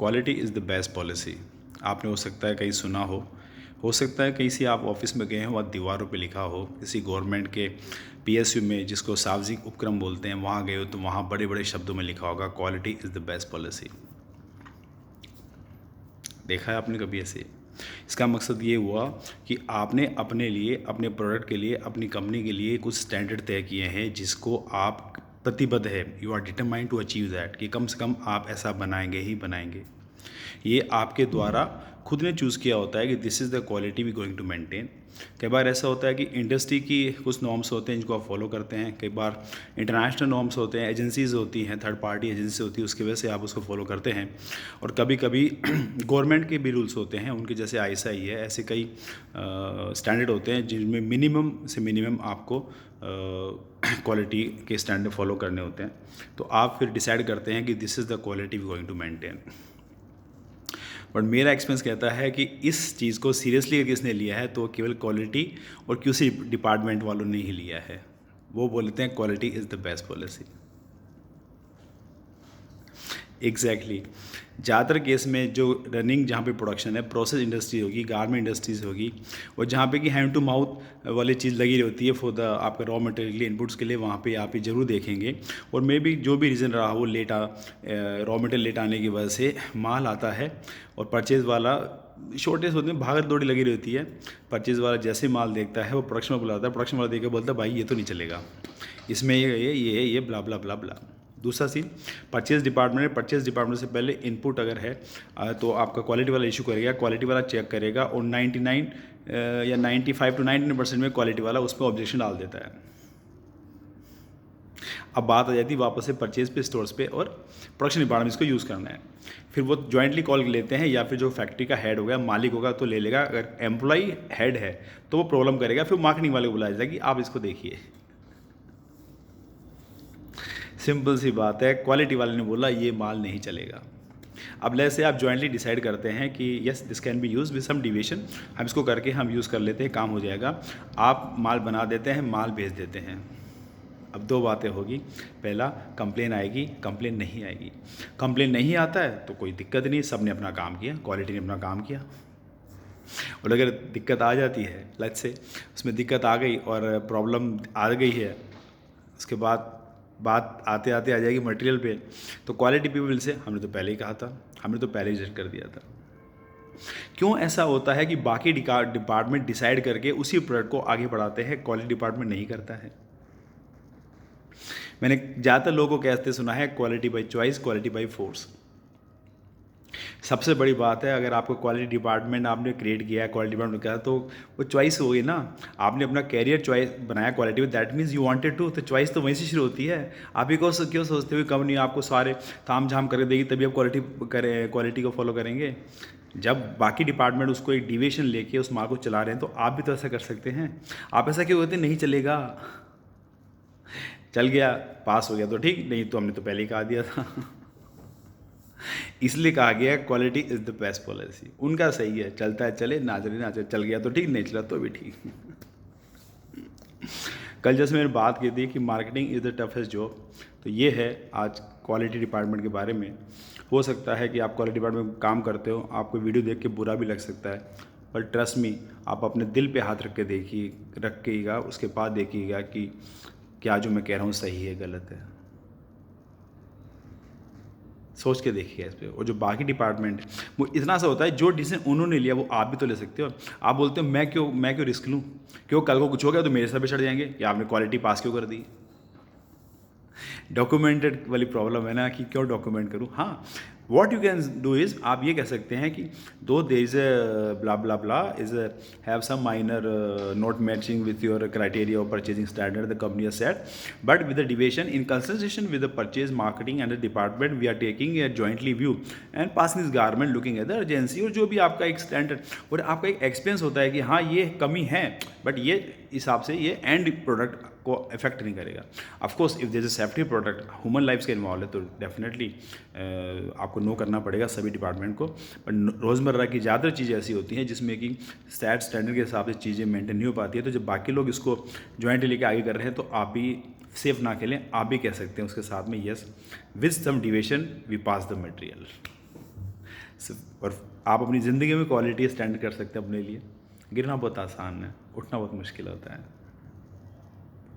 Quality is the best policy. आपने हो सकता है कहीं सुना हो सकता है कहीं से आप ऑफिस में गए हो और दीवारों पे लिखा हो, किसी गवर्नमेंट के पीएसयू में जिसको सार्वजनिक उपक्रम बोलते हैं वहाँ गए हो तो वहाँ बड़े बड़े शब्दों में लिखा होगा quality is the best policy. देखा है आपने कभी ऐसे? इसका मकसद ये हुआ कि आपने अपने लिए, अपने प्रोडक्ट के लिए, अपनी कंपनी के लिए कुछ स्टैंडर्ड तय किए हैं जिसको आप प्रतिबद्ध है, you are determined to achieve that, कि कम से कम आप ऐसा बनाएंगे ही बनाएंगे। ये आपके द्वारा खुद ने चूज़ किया होता है कि this is the quality we going to maintain. कई बार ऐसा होता है कि इंडस्ट्री की कुछ नॉर्म्स होते हैं जिनको आप फॉलो करते हैं, कई बार इंटरनेशनल नॉर्म्स होते हैं, एजेंसीज़ होती हैं, थर्ड पार्टी एजेंसी होती है, उसकी वजह से आप उसको फॉलो करते हैं। और कभी कभी गवर्नमेंट के भी रूल्स होते हैं, उनके जैसे आईएसआई है, ऐसे कई स्टैंडर्ड होते हैं जिनमें मिनिमम से मिनिमम आपको क्वालिटी के स्टैंडर्ड फॉलो करने होते हैं। तो आप फिर डिसाइड करते हैं कि this is the quality we going to maintain. But मेरा एक्सपीरियंस कहता है कि इस चीज़ को सीरियसली किसने लिया है तो केवल क्वालिटी और क्यूसी डिपार्टमेंट वालों ने ही लिया है। वो बोलते हैं quality is the best policy. Exactly ज़्यादातर केस में जो रनिंग जहाँ पे प्रोडक्शन है, प्रोसेस इंडस्ट्री होगी, गारमेंट इंडस्ट्रीज़ होगी, और जहाँ पे कि हैंड टू माउथ वाली चीज़ लगी होती है फॉर द आपका रॉ मटेरियल इनपुट्स के लिए, वहाँ पे आप ये ज़रूर देखेंगे। और मे भी जो भी रीज़न रहा वो रॉ मटेरियल लेट आने की वजह से माल आता है और परचेज़ वाला शॉर्टेज होती है, भागड़ दौड़ी लगी रहती है। परचेज़ वाला जैसे माल देखता है वो प्रोडक्शन में बुलाता है, प्रोडक्शन वाला देख के बोलता है भाई ये तो नहीं चलेगा, इसमें ये ब्ला ब्ला ब्ला ब्ला। दूसरा सीन परचेज़ डिपार्टमेंट है, परचेज़ डिपार्टमेंट से पहले इनपुट अगर है तो आपका क्वालिटी वाला इशू करेगा, क्वालिटी वाला चेक करेगा और 99 या 95 to 99% में क्वालिटी वाला उस पर ऑब्जेक्शन डाल देता है। अब बात आ जाती है वापस से परचेज़ पे, स्टोर्स पे, और प्रोडक्शन डिपार्टमेंट इसको यूज़ करना है। फिर वो जॉइंटली कॉल लेते हैं, या फिर जो फैक्ट्री का हेड होगा, मालिक होगा तो ले लेगा। अगर एम्प्लॉई हेड है तो वो प्रॉब्लम करेगा, फिर मार्केटिंग वाले को बुलाया जाएगा कि आप इसको देखिए। सिंपल सी बात है, क्वालिटी वाले ने बोला ये माल नहीं चलेगा। अब जैसे आप जॉइंटली डिसाइड करते हैं कि yes this can be use with some deviation, हम इसको करके हम यूज़ कर लेते हैं, काम हो जाएगा। आप माल बना देते हैं, माल भेज देते हैं। अब दो बातें होगी, पहला कंप्लेन आएगी, कंप्लेन नहीं आएगी। कंप्लेन नहीं आता है तो कोई दिक्कत नहीं, सब ने अपना काम किया, क्वालिटी ने अपना काम किया। और अगर दिक्कत आ जाती है, लेट्स से उसमें दिक्कत आ गई और प्रॉब्लम आ गई है, उसके बाद बात आते आते आ जाएगी मटेरियल पे, तो क्वालिटी पीपल से हमने तो पहले ही कहा था, हमने तो पहले ही रिजेक्ट कर दिया था। क्यों ऐसा होता है कि बाकी डिपार्टमेंट डिसाइड करके उसी प्रोडक्ट को आगे बढ़ाते हैं, क्वालिटी डिपार्टमेंट नहीं करता है? मैंने ज़्यादातर लोगों को कहते सुना है quality by choice, quality by force. सबसे बड़ी बात है, अगर आपको क्वालिटी डिपार्टमेंट आपने क्रिएट किया है, क्वालिटी डिपार्टमेंट किया तो वो चॉइस हो गई ना। आपने अपना कैरियर चॉइस बनाया क्वालिटी में, that means you wanted to, तो चॉइस तो वहीं से शुरू होती है। आप ही को क्यों सोचते हुए कंपनी आपको सारे ताम झाम कर देगी तभी आप क्वालिटी को फॉलो करेंगे? जब बाकी डिपार्टमेंट उसको एक डिविएशन लेके उस माल को चला रहे हैं तो आप भी तो ऐसा कर सकते हैं। आप ऐसा क्यों कहते नहीं चलेगा, चल गया पास हो गया तो ठीक, नहीं तो हमने तो पहले ही कहा दिया था। इसलिए कहा गया quality is the best policy. उनका सही है, चलता है चले, ना चले ना चले, चल गया तो ठीक, नहीं चला तो भी ठीक। कल जैसे मैंने बात की थी कि marketing is the toughest job, तो ये है आज क्वालिटी डिपार्टमेंट के बारे में। हो सकता है कि आप क्वालिटी डिपार्टमेंट में काम करते हो, आपको वीडियो देख के बुरा भी लग सकता है, पर ट्रस्ट मी, आप अपने दिल पे हाथ रख के रखिएगा, उसके बाद देखिएगा कि क्या जो मैं कह रहा हूँ सही है गलत है। सोच के देखिए इस पर। और जो बाकी डिपार्टमेंट वो इतना सा होता है, जो डिसीजन उन्होंने लिया वो आप भी तो ले सकते हो। आप बोलते हो मैं क्यों रिस्क लूँ, क्यों कल को कुछ हो गया तो मेरे सर पे चढ़ जाएंगे कि आपने क्वालिटी पास क्यों कर दी। डॉक्यूमेंटेड वाली प्रॉब्लम है ना कि क्यों डॉक्यूमेंट करूँ। हाँ, what you can do is, आप ये कह सकते हैं कि though there is blah blah blah is have some minor not matching with your criteria of purchasing standard the company has set, but with the deviation in consultation with the purchase marketing and the department we are taking a jointly view and passing this garment looking at the agency. और जो भी आपका एक standard और आपका एक experience होता है कि हाँ ये कमी है, बट ये हिसाब से ये एंड प्रोडक्ट को इफेक्ट नहीं करेगा। Of course if there is a safety product, human life के इन्वॉल्व है तो डेफिनेटली आपको नो करना पड़ेगा सभी डिपार्टमेंट को। बट रोज़मर्रा की ज़्यादातर चीज़ें ऐसी होती हैं जिसमें कि स्टैंडर्ड के हिसाब से चीज़ें मेंटेन नहीं हो पाती है, तो जब बाकी लोग इसको ज्वाइंट लेके आगे कर रहे हैं तो आप भी सेफ ना खेलें, आप भी कह सकते हैं उसके साथ में yes with some deviation we pass the material. और आप अपनी ज़िंदगी में क्वालिटी स्टैंड कर सकते हैं अपने लिए। गिरना बहुत आसान है, उठना बहुत मुश्किल होता है।